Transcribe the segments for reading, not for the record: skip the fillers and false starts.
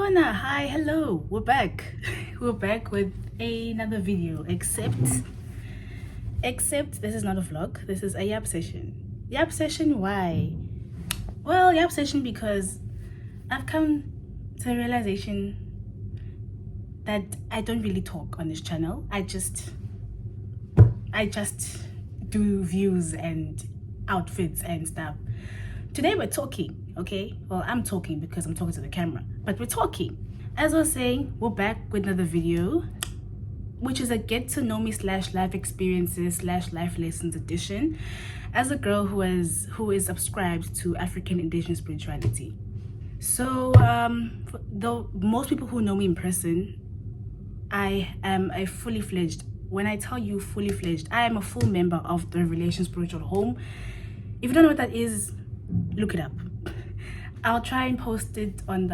Sawubona, hi, hello, we're back. We're back with another video, except this is not a vlog, this is a yap session. Yap session, why? Well, yap session because I've come to the realization that I don't really talk on this channel. I just do views and outfits and stuff. Today we're talking, okay? Well, I'm talking because I'm talking to the camera, but we're talking. As I was saying, we're back with another video, which is a get to know me / life experiences / life lessons edition, as a girl who is subscribed to African Indigenous Spirituality. So, though most people who know me in person, I am a fully fledged. When I tell you fully fledged, I am a full member of the Revelation Spiritual Home. If you don't know what that is, look it up. I'll try and post it on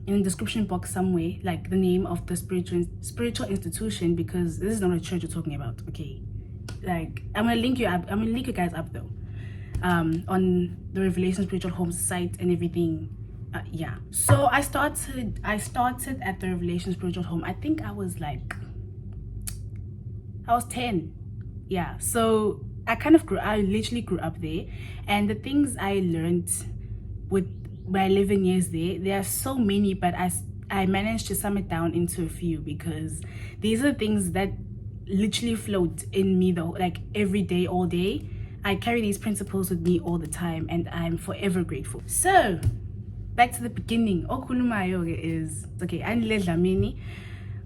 in the description box somewhere, like the name of the spiritual institution, because this is not a church we're talking about, okay? Like, I'm gonna link you guys up though, on the Revelation Spiritual Home site and everything. Yeah. So I started at the Revelation Spiritual Home. I think I was 10. Yeah. So I literally grew up there, and the things I learned with my 11 years there are so many, but I managed to sum it down into a few, because these are things that literally float in me though, like every day, all day. I carry these principles with me all the time, and I'm forever grateful. So back to the beginning. Okhulumayo is okay. Andile Dlamini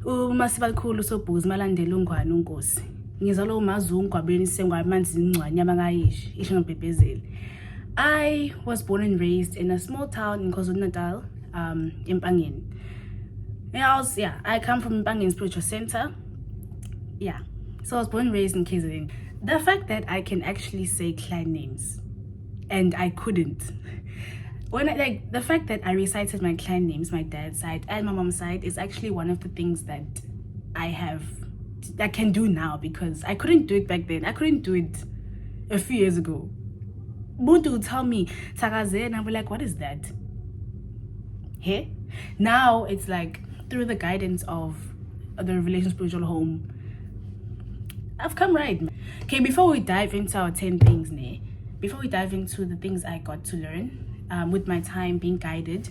uMasibakhulu Sobhuza malandela ungwane uNkosi. Ngizalo umazungu abelise ngwamanzi incwanya abangayishi isho ngempepezeli. I was born and raised in a small town in KwaZulu-Natal, in Mpangeni. I come from Mpangeni Spiritual Center. Yeah, so I was born and raised in KZN. The fact that I can actually say clan names, and I couldn't. The fact that I recited my clan names, my dad's side and my mom's side, is actually one of the things that I can do now, because I couldn't do it back then. I couldn't do it a few years ago. Buntu would tell me Tagaze, and I'd be like, what is that? Hey? Now it's like, through the guidance of the Revelation Spiritual Home, I've come right. Okay, before we dive into our 10 things, before we dive into the things I got to learn with my time being guided,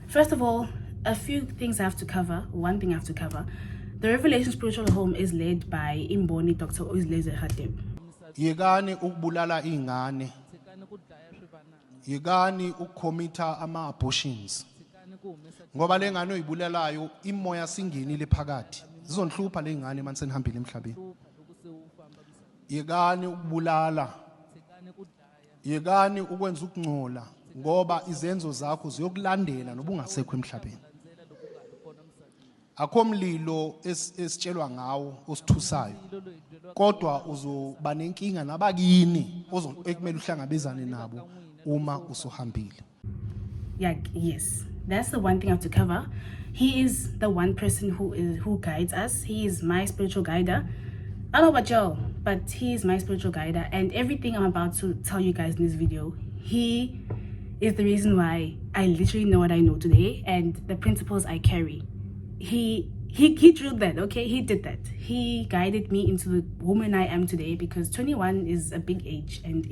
first of all, a few things I have to cover. One thing I have to cover. The Revelation Spiritual Home is led by Imboni Dr. Oizleze Khatib. Yegani ukubulala ingane. Yegani ukukomita ama-abortions. Ngoba le ngane oyibulalayo imoya singenile phakathi. Zizonhlupha le ngane manje senihambile emhlabeni. Yegani ukubulala. Yegani ukwenza ukungcola ngoba izenzo zakho ziyokulandela noba ungasekho emhlabeni. Akho mlilo esitshelwa ngawo osithusayo, kodwa uzoba nenkinga nabakini ekumele uhlangabezane nabo uma usuhambile. Yeah, yes, that's the one thing I have to cover. He is the one person who guides us. He is my spiritual guider. I don't know about y'all, but he is my spiritual guider, and everything I'm about to tell you guys in this video, he is the reason why I literally know what I know today and the principles I carry. He drilled that, okay? He did that. He guided me into the woman I am today, because 21 is a big age, and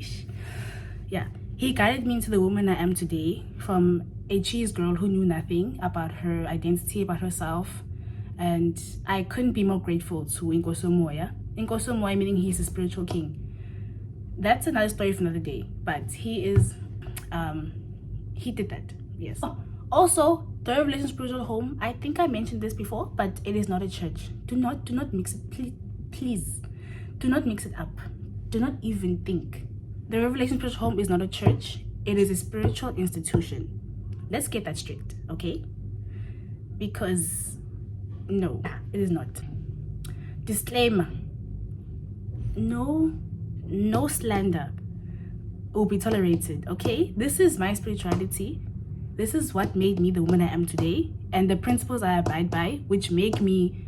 yeah, he guided me into the woman I am today, from a cheese girl who knew nothing about her identity, about herself, and I couldn't be more grateful to Inkosi Moya. Inkosi Moya meaning he's a spiritual king. That's another story for another day, but he did that, yes. Also, the Revelation Spiritual Home, I think I mentioned this before, but it is not a church. Do not mix it, please. Do not mix it up. Do not even think. The Revelation Spiritual Home is not a church. It is a spiritual institution. Let's get that straight, okay? Because, no, it is not. Disclaimer. No slander will be tolerated, okay? This is my spirituality. This is what made me the woman I am today, and the principles I abide by, which make me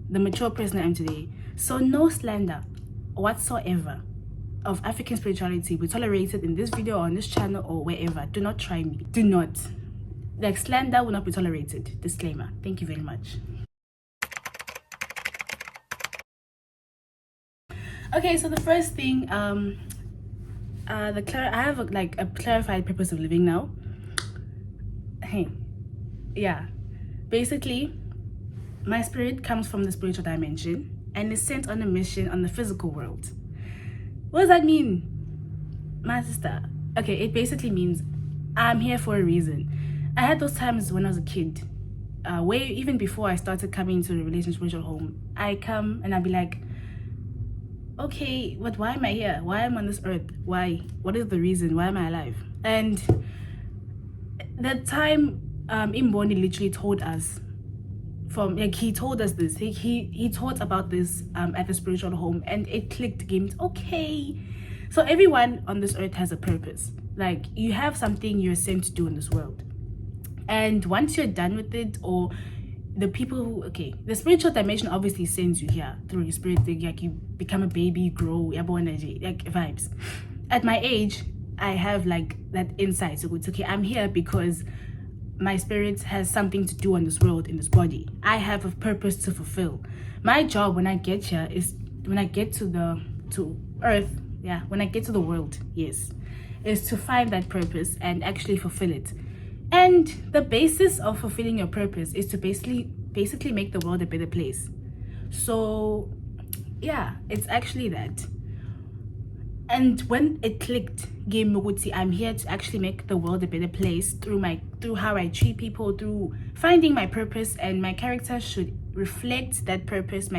the mature person I am today. So no slander whatsoever of African spirituality will be tolerated in this video or on this channel or wherever. Do not try me. Do not. Like, slander will not be tolerated. Disclaimer. Thank you very much. Okay, so the first thing, I have a clarified purpose of living now. Hey, yeah, basically, my spirit comes from the spiritual dimension and is sent on a mission on the physical world. What does that mean, my sister? Okay, it basically means I'm here for a reason. I had those times when I was a kid, way even before I started coming into the relationship spiritual home. I come and I'd be like, okay, but why am I here? Why am I on this earth? Why? What is the reason? Why am I alive? And that time, Imboni literally told us he told us this. He taught about this at the spiritual home, and it clicked. Games. Okay, so everyone on this earth has a purpose. Like, you have something you're sent to do in this world, and once you're done with it, or the people who, the spiritual dimension obviously sends you here through your spirit. Like, you become a baby, you grow, energy, like vibes. At my age, I have like that insight. So it's okay, I'm here because my spirit has something to do on this world, in this body. I have a purpose to fulfill. My job when I get here is, when I get to earth, when I get to the world, yes, is to find that purpose and actually fulfill it. And the basis of fulfilling your purpose is to basically make the world a better place. So yeah, it's actually that. And when it clicked, I'm here to actually make the world a better place through how I treat people, through finding my purpose, and my character should reflect that purpose.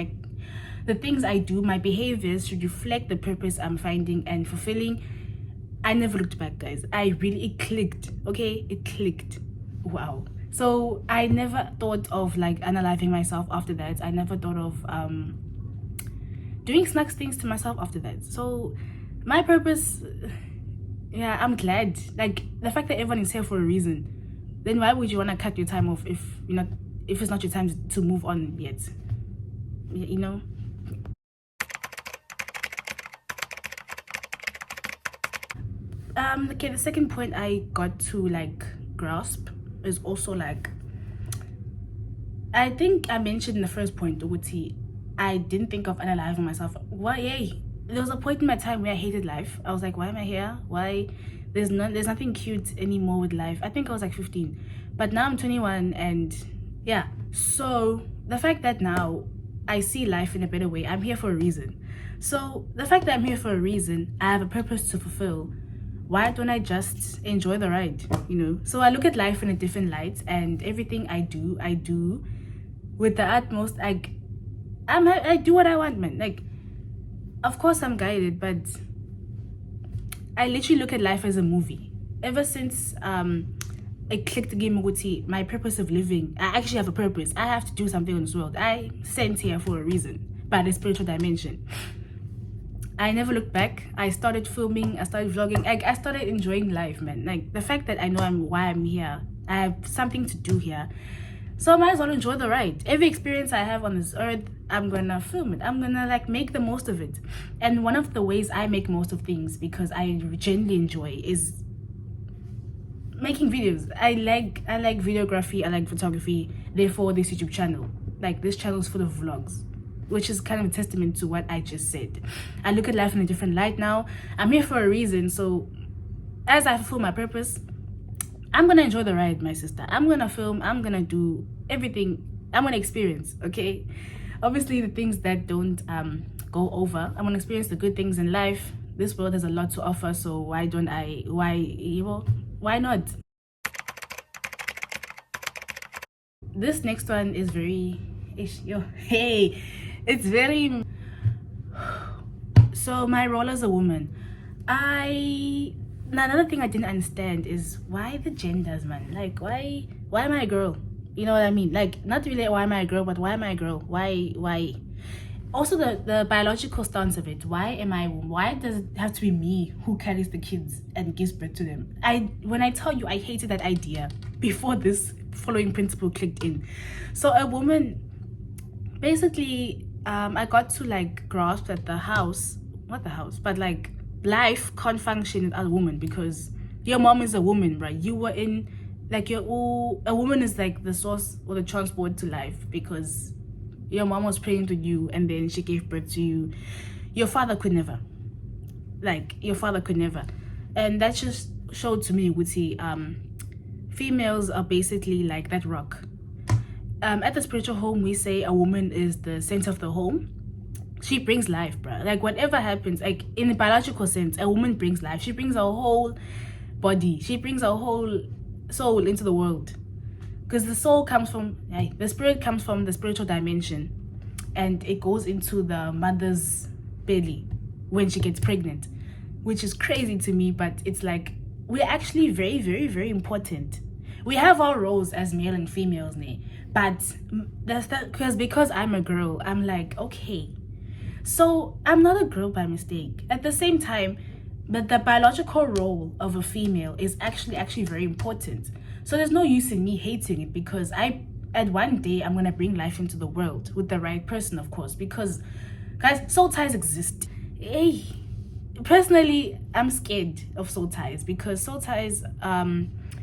The things I do, my behaviors should reflect the purpose I'm finding and fulfilling. I never looked back, guys. It clicked. Okay, it clicked. Wow. So I never thought of like unaliving myself after that. I never thought of doing snacks things to myself after that. So my purpose, I'm glad. Like, the fact that everyone is here for a reason. Then why would you want to cut your time off if it's not your time to move on yet? You know. Okay, the second point I got to like grasp is also like, I think I mentioned in the first point, Uguti, I didn't think of analyzing myself. Why? There was a point in my time where I hated life. I was like, why am I here? Why? There's nothing cute anymore with life. I think I was like 15, but now I'm 21, and yeah. So the fact that now I see life in a better way, I'm here for a reason. So the fact that I'm here for a reason, I have a purpose to fulfill. Why don't I just enjoy the ride, So I look at life in a different light, and everything I do with the utmost, like, I do what I want, man. Like, of course I'm guided, but I literally look at life as a movie. Ever since it clicked again, my purpose of living, I actually have a purpose. I have to do something in this world. I sent here for a reason, by the spiritual dimension. I never looked back. I started filming, I started vlogging, I started enjoying life, man. Like, the fact that I know why I'm here, I have something to do here, so I might as well enjoy the ride. Every experience I have on this earth, I'm gonna film it. I'm gonna like make the most of it. And one of the ways I make most of things, because I genuinely enjoy, is making videos. I like videography, I like photography, therefore this YouTube channel. Like, this channel is full of vlogs, which is kind of a testament to what I just said. I look at life in a different light now. I'm here for a reason. So as I fulfill my purpose, I'm gonna enjoy the ride, my sister. I'm gonna film, I'm gonna do everything. I'm gonna experience, okay? Obviously the things that don't go over, I'm gonna experience the good things in life. This world has a lot to offer, so why not? This next one is very it's very, so my role as a woman, another thing I didn't understand is why the genders, man. Like, why am I a girl? You know what I mean? Like, not really why am I a girl, but why am I a girl? Why? Also the biological stance of it. Why does it have to be me who carries the kids and gives birth to them? When I tell you, I hated that idea before this following principle clicked in. So a woman, basically, I got to like grasp that but life can't function without a woman, because your mom is a woman, right? You were in like a woman is like the source or the transport to life, because your mom was pregnant with you and then she gave birth to you. Your father could never. And that just showed to me, Wuti, females are basically like that rock. At the spiritual home, we say a woman is the center of the home. She brings life, bruh. Like whatever happens, like in the biological sense, a woman brings life. She brings a whole body. She brings a whole soul into the world. Because the soul comes from, the spirit comes from the spiritual dimension, and it goes into the mother's belly when she gets pregnant, which is crazy to me. But it's like, we're actually very, very, very important. We have our roles as male and females, but that's that, because I'm a girl, I'm like, okay, so I'm not a girl by mistake. At the same time, but the biological role of a female is actually very important. So there's no use in me hating it, because at one day I'm gonna bring life into the world with the right person, of course, because guys, soul ties exist. Hey, personally, I'm scared of soul ties, because soul ties,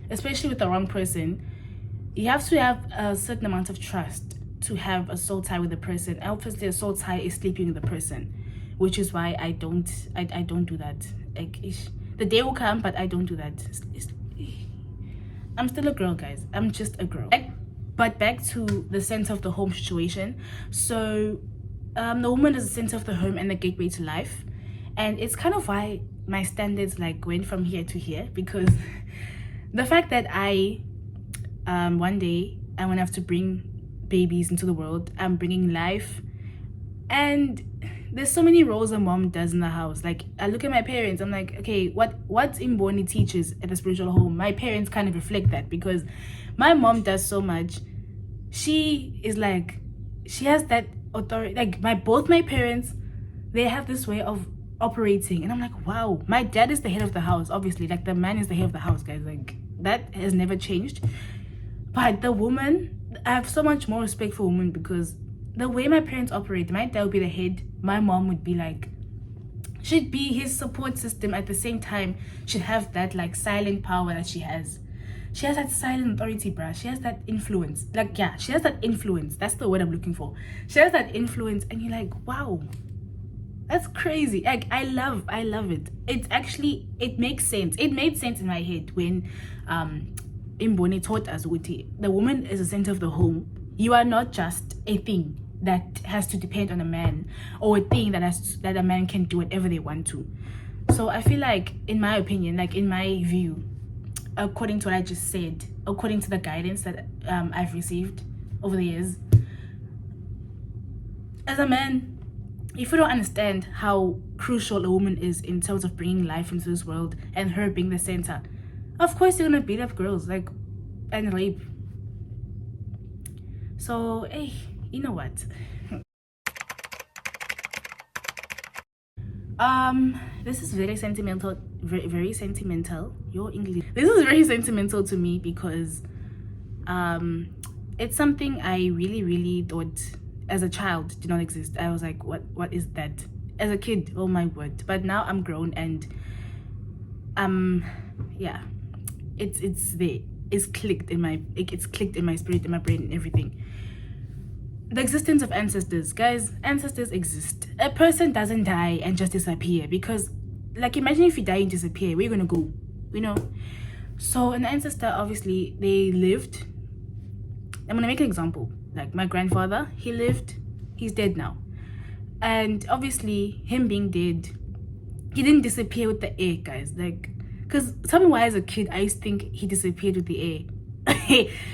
especially with the wrong person, you have to have a certain amount of trust to have a soul tie with the person. Obviously, a soul tie is sleeping with the person, which is why I don't do that. Like, the day will come, but I don't do that. I'm still a girl, guys. I'm just a girl. But back to the center of the home situation. So the woman is the center of the home and the gateway to life, and it's kind of why my standards like went from here to here, because the fact that I one day I'm gonna have to bring babies into the world, I'm bringing life, and there's so many roles a mom does in the house. Like, I look at my parents, I'm like, okay, what Imboni teaches at the spiritual home, my parents kind of reflect that, because my mom does so much. She is like, she has that authority. Like, both my parents, they have this way of operating, and I'm like, wow. My dad is the head of the house, obviously, like the man is the head of the house, guys. Like, that has never changed. But the woman, I have so much more respect for women, because the way my parents operate, my dad would be the head, my mom would be like, she'd be his support system. At the same time, she'd have that like silent power that she has. She has that silent authority, bruh. She has that influence. Like, yeah, she has that influence. That's the word I'm looking for. She has that influence, and you're like, wow, that's crazy. Like, I love it. It's actually, it makes sense. It made sense in my head when Imboni taught us, Uti, the woman is the center of the home. You are not just a thing that has to depend on a man, or a thing that a man can do whatever they want to. So I feel like, in my opinion, like in my view, according to what I just said, according to the guidance that I've received over the years, as a man, if you don't understand how crucial a woman is in terms of bringing life into this world and her being the center, of course you're gonna beat up girls, like, and rape. So, hey, you know what? This is very sentimental, very sentimental. Your English. This is very sentimental to me, because it's something I really thought as a child did not exist. I was like, what is that? As a kid, oh my word. But now I'm grown, and yeah, it's there. It's clicked in my spirit, in my brain, and everything. The existence of ancestors, guys. Ancestors exist. A person doesn't die and just disappear, because, like, imagine if you die and disappear, where are you gonna go, you know? So an ancestor, obviously, they lived. I'm gonna make an example. Like, my grandfather, he lived, he's dead now, and obviously him being dead, he didn't disappear with the air, guys. Like, because tell me why as a kid I used to think he disappeared with the air.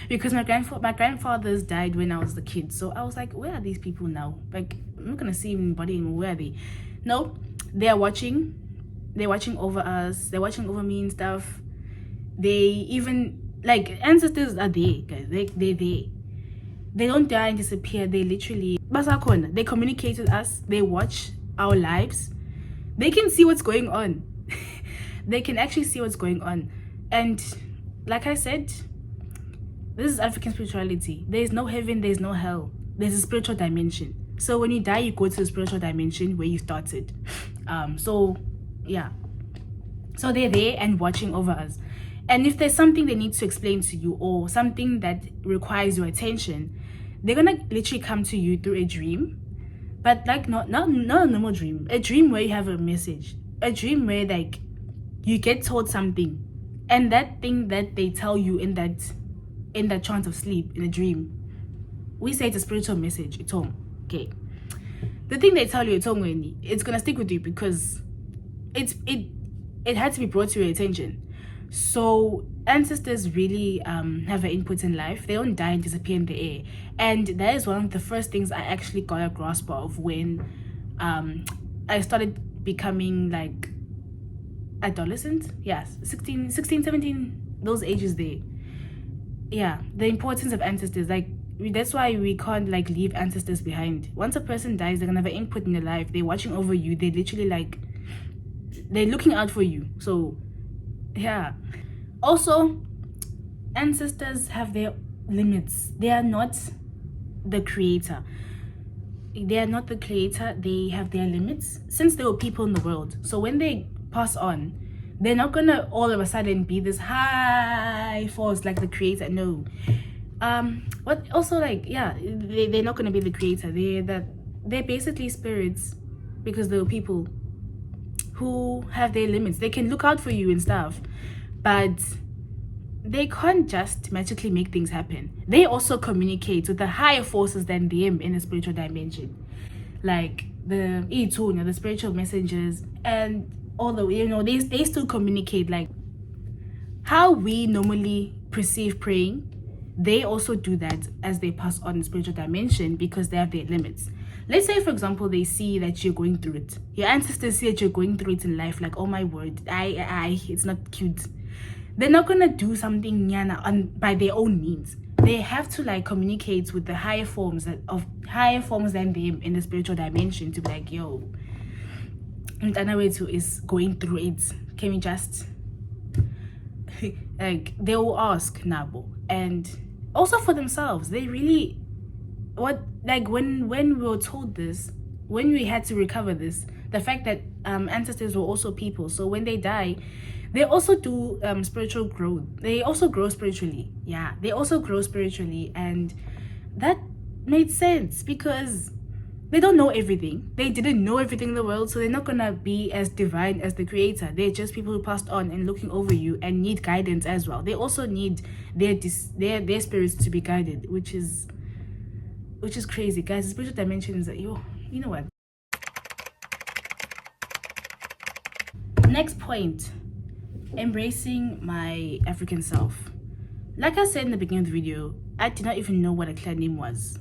Because my grandfathers died when I was the kid, so I was like, where are these people now? Like, I'm not gonna see anybody anymore. Where are they? No, they're watching over us, they're watching over me and stuff. They even, like, ancestors are there, guys. They're there. They don't die and disappear. They literally, they communicate with us, they watch our lives, they can see what's going on. They can actually see what's going on. And like I said, this is African spirituality. There is no heaven, there's no hell. There's a spiritual dimension. So when you die, you go to the spiritual dimension where you started. So yeah. So they're there and watching over us. And if there's something they need to explain to you or something that requires your attention, they're gonna literally come to you through a dream. But like not a normal dream. A dream where you have a message. A dream where like you get told something. And that thing that they tell you in that trance of sleep, in a dream, we say it's a spiritual message. It's home. Okay. The thing they tell you, it's gonna stick with you because it had to be brought to your attention. So ancestors really have an input in life. They don't die and disappear in the air. And that is one of the first things I actually got a grasp of when I started becoming like adolescent. Yes, 16, 17, those ages there. Yeah, the importance of ancestors, like that's why we can't like leave ancestors behind. Once a person dies, they're gonna have an input in their life. They're watching over you. They're literally like they're looking out for you. So yeah. Also, ancestors have their limits. They are not the creator. They are not the creator. They have their limits since they were people in the world. So when they pass on, they're not gonna all of a sudden be this high force like the creator. No. But also like yeah, they're not gonna be the creator. They're basically spirits because they were people who have their limits. They can look out for you and stuff, but they can't just magically make things happen. They also communicate with the higher forces than them in the spiritual dimension, like the Ituna, the spiritual messengers, and all the they still communicate. Like how we normally perceive praying, they also do that as they pass on the spiritual dimension because they have their limits. Let's say, for example, they see that you're going through it. Your ancestors see that you're going through it in life. Like, oh my word, it's not cute. They're not gonna do something by their own means. They have to like communicate with the higher forms than them in the spiritual dimension to be like, yo, Mtanawetu is going through it. Can we just like they will ask Nabo, and also for themselves. They really when we were told this, when we had to recover this, the fact that ancestors were also people, so when they die they also do spiritual growth. They also grow spiritually. Yeah, they also grow spiritually, and that made sense because they don't know everything. They didn't know everything in the world, so they're not gonna be as divine as the creator. They're just people who passed on and looking over you and need guidance as well. They also need their spirits to be guided, which is crazy, guys. The spiritual dimension is you know what. Next point, embracing my African self. Like I said in the beginning of the video, I did not even know what a clan name was.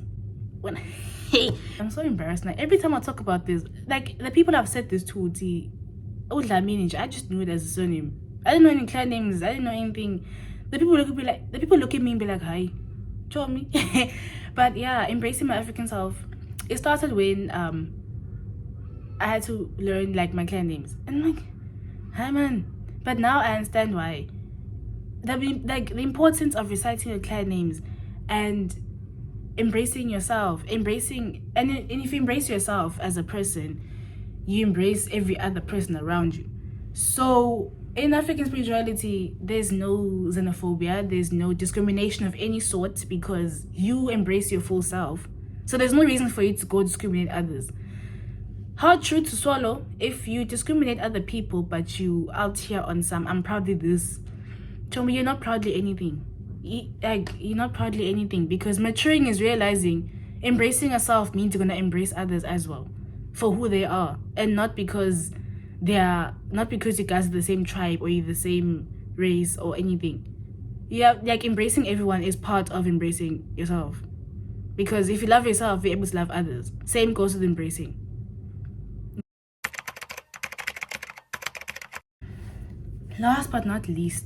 I'm so embarrassed now. Every time I talk about this, like the people I've said this to, I just knew it as a surname. I didn't know any clan names. I didn't know anything. The people look at me and be like, hi, show me. But yeah, embracing my African self. It started when I had to learn like my clan names. And I'm like, hi man. But now I understand why. The importance of reciting your clan names and embracing yourself. And if you embrace yourself as a person, you embrace every other person around you. So in African spirituality, there's no xenophobia, there's no discrimination of any sort because you embrace your full self. So there's no reason for you to go discriminate others. Hard truth to swallow, if you discriminate other people but you out here on some I'm proudly this, tell me you're not proudly anything. You're not proudly anything, because maturing is realizing embracing yourself means you're gonna embrace others as well for who they are, and not because you guys are the same tribe or you're the same race or anything. Yeah, like embracing everyone is part of embracing yourself, because if you love yourself, you're able to love others. Same goes with embracing. Last but not least,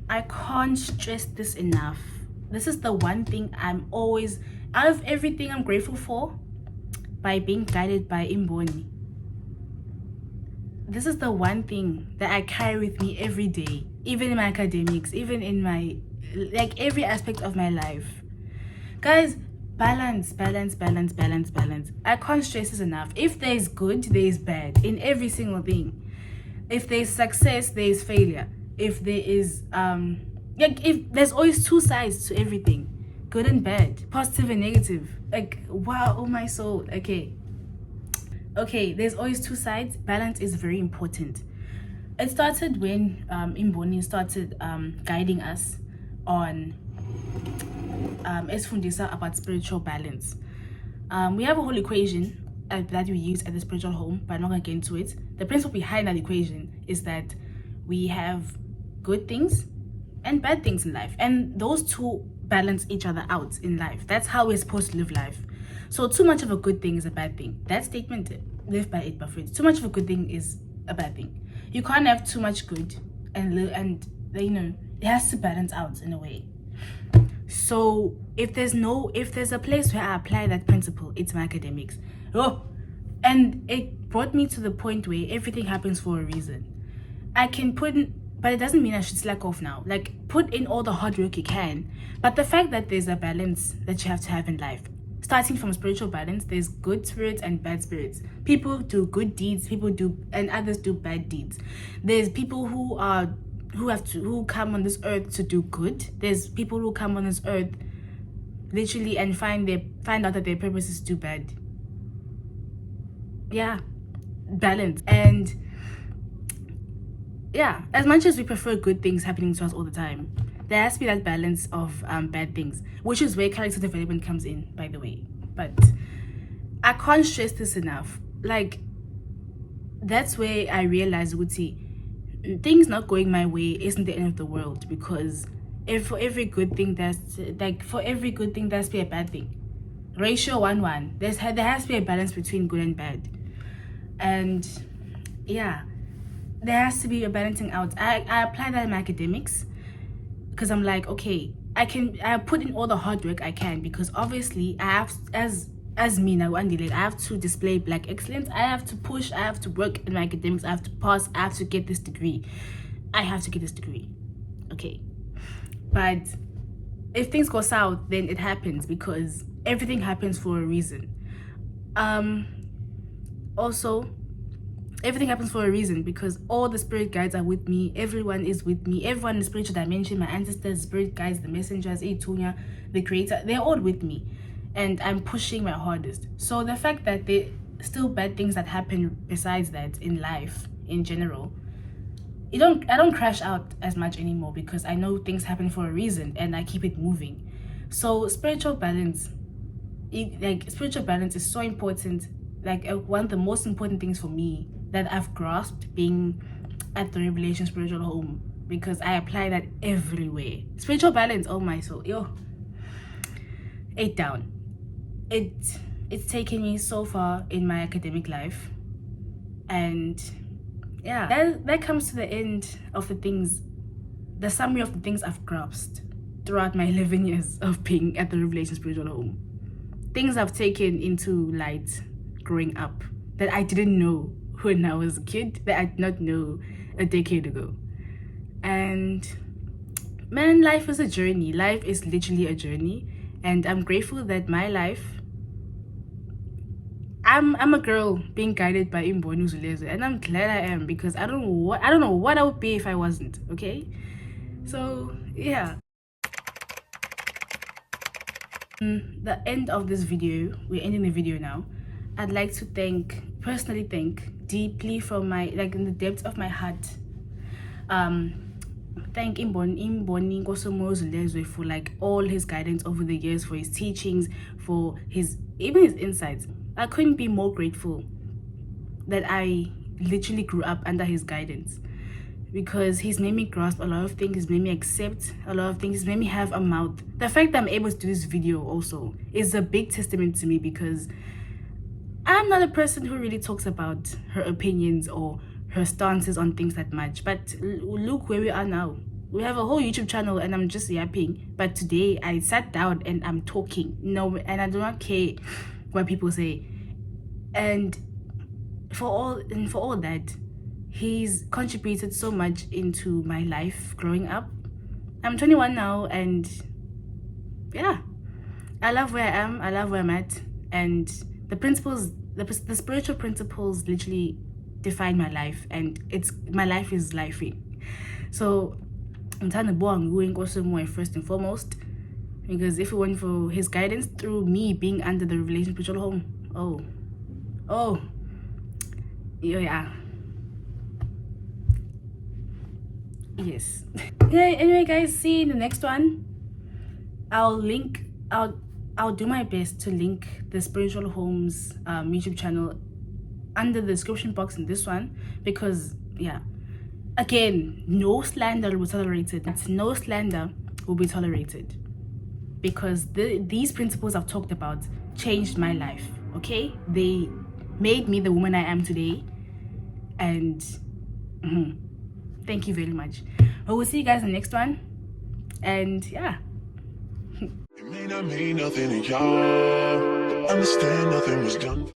I can't stress this enough. This is the one thing I'm always, out of everything I'm grateful for, by being guided by Imboni. This is the one thing that I carry with me every day, even in my academics, even in my, like every aspect of my life. Guys, balance. I can't stress this enough. If there's good, there's bad in every single thing. If there's success, there's failure. if there is like if there's always two sides to everything, good and bad, positive and negative. Like, wow, oh my soul. Okay, there's always two sides. Balance is very important. It started when Imboni started guiding us on Esfundisa about spiritual balance. We have a whole equation that we use at the spiritual home, but I'm not gonna get into it. The principle behind that equation is that we have good things and bad things in life, and those two balance each other out in life. That's how we're supposed to live life. So too much of a good thing is a bad thing. That statement, live by it, my friends. Too much of a good thing is a bad thing. You can't have too much good and you know, it has to balance out in a way. So if there's a place where I apply that principle, it's my academics. And it brought me to the point where everything happens for a reason. I can put in, but it doesn't mean I should slack off now. Like, put in all the hard work you can, but the fact that there's a balance that you have to have in life, starting from spiritual balance, there's good spirits and bad spirits. People do good deeds, and others do bad deeds. There's people who come on this earth to do good. There's people who come on this earth literally and find out that their purpose is to do bad. Yeah, balance. And yeah, as much as we prefer good things happening to us all the time, there has to be that balance of bad things, which is where character development comes in, by the way. But I can't stress this enough. Like, that's where I realized, things not going my way isn't the end of the world, because for every good thing there's to be a bad thing. Ratio 1:1. There has to be a balance between good and bad. And yeah, there has to be a balancing out. I apply that in my academics, because I'm like, okay, I put in all the hard work I can, because obviously I have, as me now, I have to display black excellence. I have to push, I have to work in my academics, I have to pass, I have to get this degree. Okay. But if things go south, then it happens, because everything happens for a reason. Also, everything happens for a reason, because all the spirit guides are with me. Everyone is with me. Everyone in the spiritual dimension, my ancestors, spirit guides, the messengers, Itunya, the creator, they're all with me, and I'm pushing my hardest. So the fact that there still bad things that happen besides that in life in general, I don't crash out as much anymore, because I know things happen for a reason and I keep it moving. So spiritual balance is so important. Like, one of the most important things for me that I've grasped being at the Revelation Spiritual Home, because I apply that everywhere. Spiritual balance, oh my soul, it down. It's taken me so far in my academic life, and yeah, that comes to the end of the summary of the things I've grasped throughout my 11 years of being at the Revelation Spiritual Home. Things I've taken into light growing up that I didn't know when I was a kid, that I did not know a decade ago. And man, life is a journey. Life is literally a journey, and I'm grateful that my life, I'm a girl being guided by Imboni Zulezwe, and I'm glad I am, because I don't know what I would be if I wasn't. Okay, so yeah. The end of this video, we're ending the video now. I'd like to personally thank deeply from in the depths of my heart, thank Imboni Nkosomo Zulezwe for all his guidance over the years, for his teachings, for even his insights. I couldn't be more grateful that I literally grew up under his guidance, because he's made me grasp a lot of things, he's made me accept a lot of things, he's made me have a mouth. The fact that I'm able to do this video also is a big testament to me, because I'm not a person who really talks about her opinions or her stances on things that much. But look where we are now. We have a whole YouTube channel and I'm just yapping. But today I sat down and I'm talking. No, and I do not care what people say. And for all that, he's contributed so much into my life growing up. I'm 21 now, and yeah, I love where I am, I love where I'm at, and the principles, the spiritual principles literally define my life, and my life is lifing. So ngithanda ukubonga kuwe Nkosi yomoya first and foremost, because if it weren't for his guidance through me being under the Revelation Spiritual Home, yeah, yes. Okay, anyway guys, see you in the next one. I'll do my best to link the Spiritual Homes YouTube channel under the description box in this one, because yeah, again, no slander will be tolerated. No slander will be tolerated, because these principles I've talked about changed my life. Okay, they made me the woman I am today, and thank you very much. But we'll see you guys in the next one, and yeah. It may not mean nothing to y'all, but understand nothing was done.